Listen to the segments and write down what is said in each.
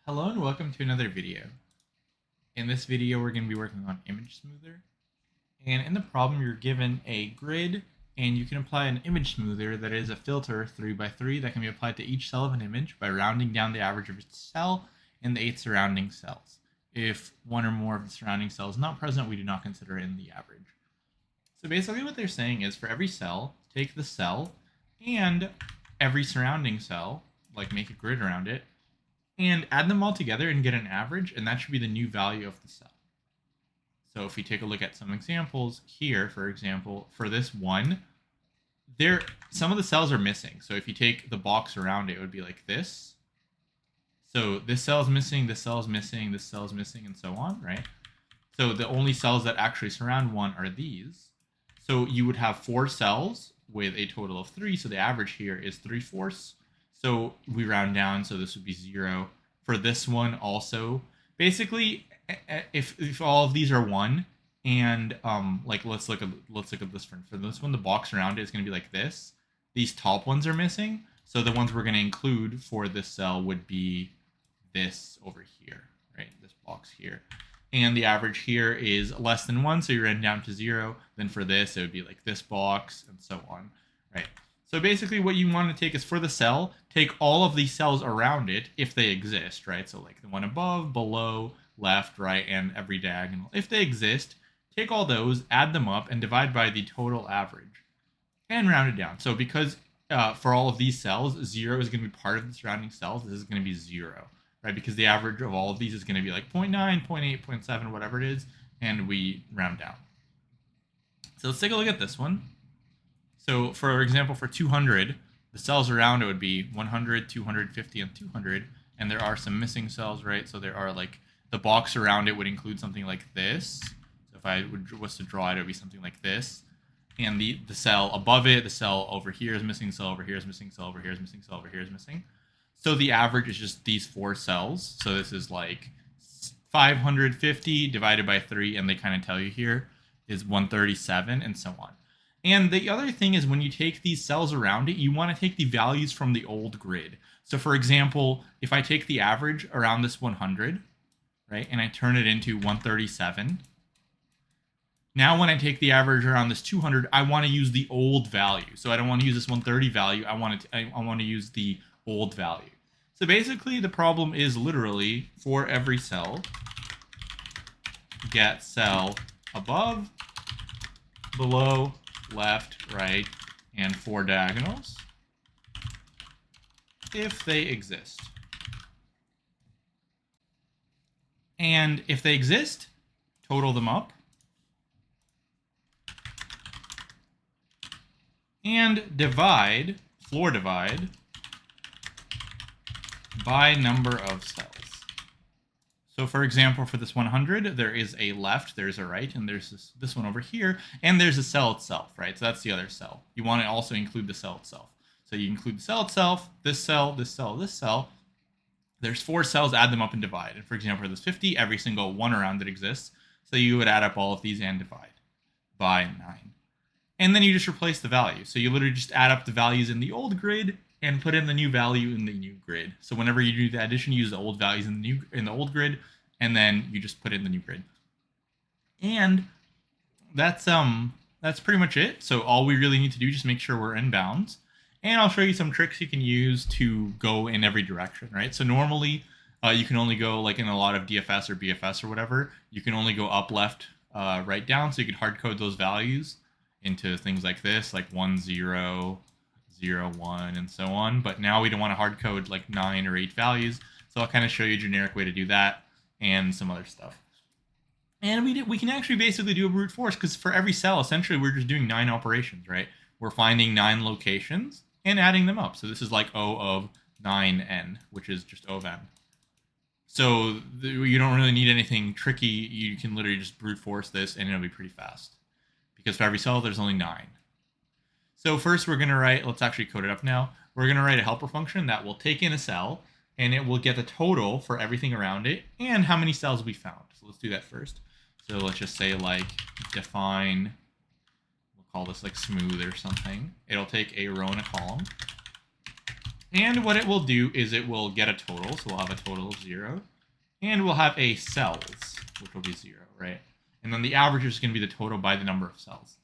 Hello and welcome to another video. In this video, we're going to be working on image smoother. And in the problem, you're given a grid and you can apply an image smoother that is a filter 3x3 that can be applied to each cell of an image by rounding down the average of each cell in the 8 surrounding cells. If one or more of the surrounding cells is not present, we do not consider it in the average. So basically what they're saying is for every cell, take the cell and every surrounding cell, like make a grid around it, and add them all together and get an average, and that should be the new value of the cell. So if we take a look at some examples here, for example, for this one, some of the cells are missing. So if you take the box around it, it would be like this. So this cell is missing, this cell is missing, this cell is missing, and so on, right? So the only cells that actually surround one are these. So you would have 4 cells with a total of 3, so the average here is 3/4. So we round down, so this would be 0. For this one also, basically, if all of these are 1, and like let's look at this one. For this one, the box around it is going to be like this. These top ones are missing, so the ones we're going to include for this cell would be this over here, right? This box here. And the average here is less than 1, so you round down to 0. Then for this, it would be like this box, and so on, right? So basically what you want to take is for the cell, take all of these cells around it if they exist, right? So like the one above, below, left, right, and every diagonal. If they exist, take all those, add them up, and divide by the total average, and round it down. So because for all of these cells, 0 is going to be part of the surrounding cells, this is going to be 0, right? Because the average of all of these is going to be like 0.9, 0.8, 0.7, whatever it is, and we round down. So let's take a look at this one. So for example, for 200, the cells around it would be 100, 250, and 200, and there are some missing cells, right? So there are like, the box around it would include something like this. So if I was to draw it, it would be something like this. And the cell above it, the cell over here is missing, cell over here is missing, cell over here is missing, cell over here is missing. So the average is just these 4 cells. So this is like 550 divided by 3, and they kind of tell you here is 137, and so on. And the other thing is when you take these cells around it, you want to take the values from the old grid. So for example, if I take the average around this 100, right, and I turn it into 137, now when I take the average around this 200, I want to use the old value. So I don't want to use this 130 value. I want to use the old value. So basically the problem is literally for every cell, get cell above, below, left, right, and 4 diagonals if they exist. And if they exist, total them up. And divide, floor divide, by number of cells. So for example, for this 100, there is a left, there's a right, and there's this one over here, and there's a cell itself, right? So that's the other cell. You want to also include the cell itself. So you include the cell itself, this cell, this cell, this cell. There's 4 cells, add them up and divide. And for example, for this 50, every single one around it exists. So you would add up all of these and divide by 9. And then you just replace the value. So you literally just add up the values in the old grid and put in the new value in the new grid. So whenever you do the addition, you use the old values in the old grid, and then you just put in the new grid. And that's pretty much it. So all we really need to do is just make sure we're in bounds. And I'll show you some tricks you can use to go in every direction, right? So normally you can only go, like in a lot of DFS or BFS or whatever, you can only go up, left, right, down. So you could hard code those values into things like this, like 1, 0, 0, 1, and so on. But now we don't want to hard code like 9 or 8 values. So I'll kind of show you a generic way to do that and some other stuff. And we can actually basically do a brute force because for every cell, essentially, we're just doing 9 operations, right? We're finding 9 locations and adding them up. So this is like O of 9n, which is just O of n. So you don't really need anything tricky. You can literally just brute force this and it'll be pretty fast. Because for every cell, there's only 9. So first we're going to write, let's actually code it up now. We're going to write a helper function that will take in a cell, and it will get the total for everything around it and how many cells we found. So let's do that first. So let's just say like define, we'll call this like smooth or something. It'll take a row and a column. And what it will do is it will get a total. So we'll have a total of 0. And we'll have a cells, which will be 0, right? And then the average is going to be the total by the number of cells.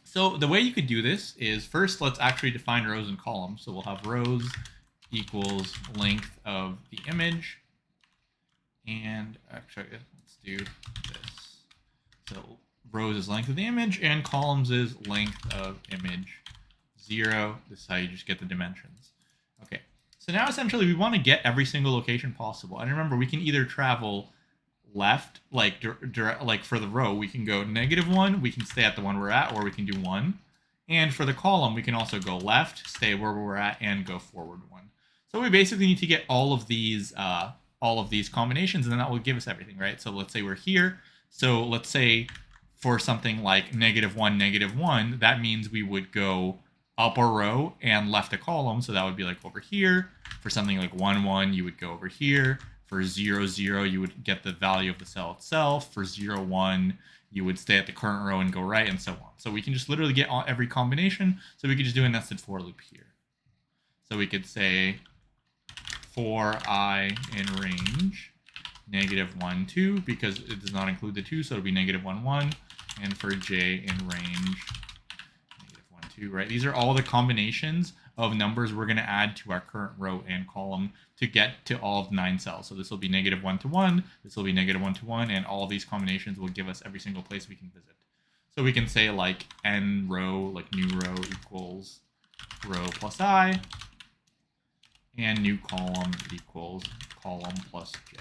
So the way you could do this is first, let's actually define rows and columns. So we'll have rows equals length of the image. And actually, let's do this. So rows is length of the image, and columns is length of image 0. This is how you just get the dimensions. Okay, so now essentially we want to get every single location possible. And remember, we can either travel left, like for the row, we can go -1, we can stay at the one we're at, or we can do 1. And for the column, we can also go left, stay where we're at, and go forward 1. So we basically need to get all of these combinations, and then that will give us everything, right? So let's say we're here. So let's say for something like -1, -1, that means we would go up a row and left a column. So that would be like over here. For something like 1, 1, you would go over here. For 0, 0, you would get the value of the cell itself. For 0, 1, you would stay at the current row and go right, and so on. So we can just literally get every combination. So we could just do a nested for loop here. So we could say for I in range -1, 2, because it does not include the 2, so it'll be -1, 1. And for j in range -1, 2, right? These are all the combinations of numbers we're going to add to our current row and column to get to all of 9 cells. So this will be -1 to 1, this will be -1 to 1, and all these combinations will give us every single place we can visit. So we can say like n row, like new row equals row plus I, and new column equals column plus j.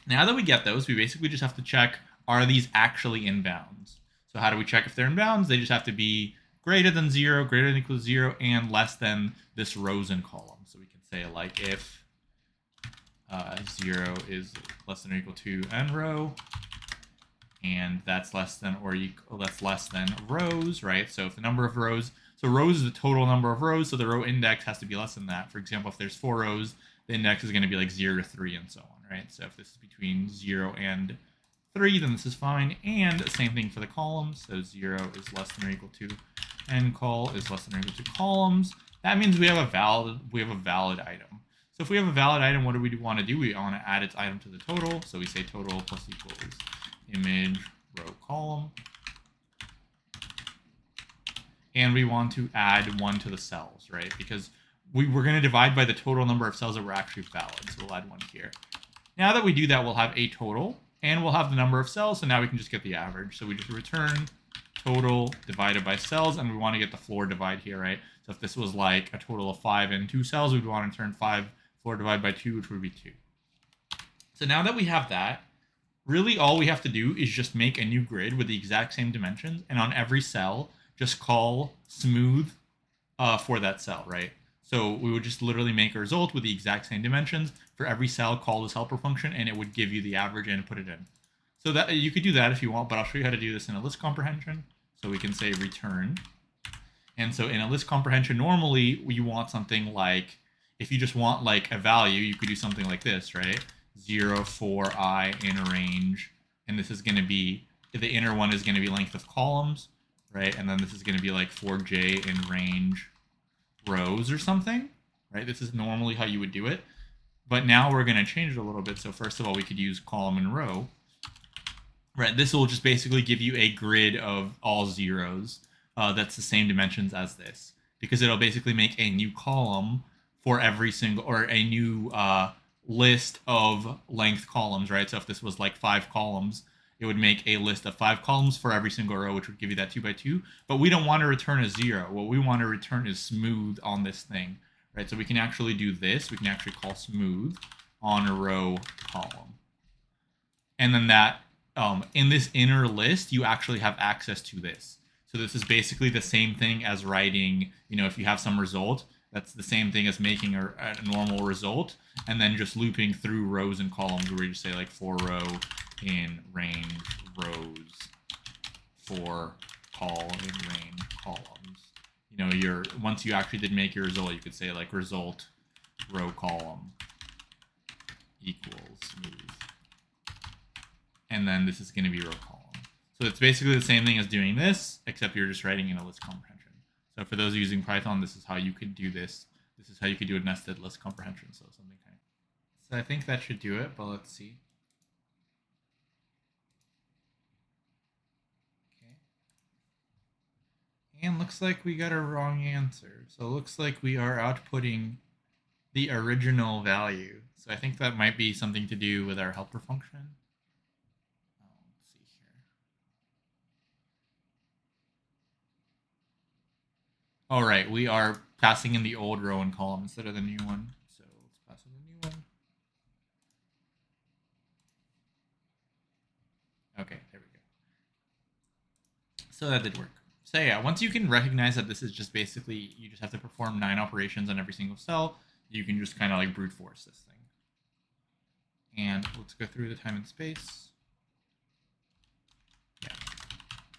Now that we get those, we basically just have to check, are these actually in bounds? So how do we check if they're in bounds? They just have to be greater than 0, greater than or equal to 0, and less than this rows and columns. So we can say like if 0 is less than or equal to n row, and that's less than or equal, that's less than rows, right? So if the number of rows, so rows is the total number of rows, so the row index has to be less than that. For example, if there's 4 rows, the index is going to be like 0 to 3 and so on, right? So if this is between 0 and 3, then this is fine. And same thing for the columns. So 0 is less than or equal to n col is less than or equal to columns. That means we have a valid item. So if we have a valid item, what do we want to do? We want to add its item to the total. So we say total plus equals image row column. And we want to add 1 to the cells, right? Because we're going to divide by the total number of cells that were actually valid. So we'll add 1 here. Now that we do that, we'll have a total, and we'll have the number of cells. So now we can just get the average. So we just return total divided by cells, and we want to get the floor divide here, right? So if this was like a total of 5 and 2 cells, we'd want to return 5 floor divided by 2, which would be 2. So now that we have that, really all we have to do is just make a new grid with the exact same dimensions, and on every cell, just call smooth for that cell, right? So we would just literally make a result with the exact same dimensions. For every cell, call this helper function, and it would give you the average and put it in. So that you could do that if you want, but I'll show you how to do this in a list comprehension. So we can say return. And so in a list comprehension, normally you want something like, if you just want like a value, you could do something like this, right? 0 for I in range. And this is going to be, the inner one is going to be length of columns, right? And then this is going to be like for j in range rows or something, right? This is normally how you would do it. But now we're going to change it a little bit. So first of all, we could use column and row. Right, this will just basically give you a grid of all zeros that's the same dimensions as this, because it'll basically make a new column for every single, or a new list of length columns, right? So if this was like 5 columns, it would make a list of 5 columns for every single row, which would give you that 2 by 2. But we don't want to return a 0. What we want to return is smooth on this thing, right? So we can actually do this. We can actually call smooth on a row column. And then that, in this inner list, you actually have access to this. So this is basically the same thing as writing, if you have some result, that's the same thing as making a normal result, and then just looping through rows and columns where you just say like for row in range rows, for call in range columns. Once you actually did make your result, you could say like result row column equals smooth. And then this is going to be row column. So it's basically the same thing as doing this, except you're just writing in a list comprehension. So for those using Python, this is how you could do this. This is how you could do a nested list comprehension. So something kind of. So I think that should do it, but let's see. Okay. And looks like we got a wrong answer. So it looks like we are outputting the original value. So I think that might be something to do with our helper function. Let's see here. All right, we are passing in the old row and column instead of the new one. So let's pass in the new one. Okay, there we go. So that did work. So yeah, once you can recognize that this is just basically, you just have to perform 9 operations on every single cell, you can just kind of like brute force this thing. And let's go through the time and space. Yeah.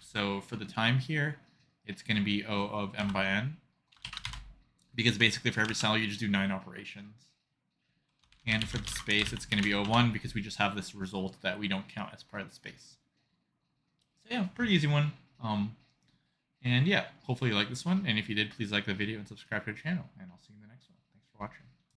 So for the time here, it's going to be O of m by n, because basically for every cell you just do 9 operations. And for the space, it's going to be O1 because we just have this result that we don't count as part of the space. So yeah, pretty easy one. And yeah, hopefully you like this one. And if you did, please like the video and subscribe to the channel. And I'll see you in the next one. Thanks for watching.